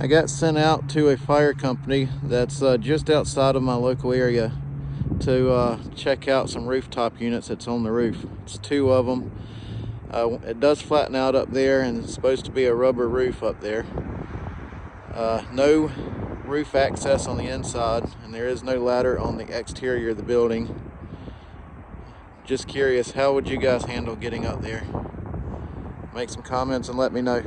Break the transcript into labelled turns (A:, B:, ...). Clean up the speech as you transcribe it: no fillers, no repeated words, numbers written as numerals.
A: I got sent out to a fire company that's just outside of my local area to check out some rooftop units that's on the roof. It's two of them. It does flatten out up there, and it's supposed to be a rubber roof up there. No roof access on the inside, and there is no ladder on the exterior of the building. Just curious, how would you guys handle getting up there? Make some comments and let me know.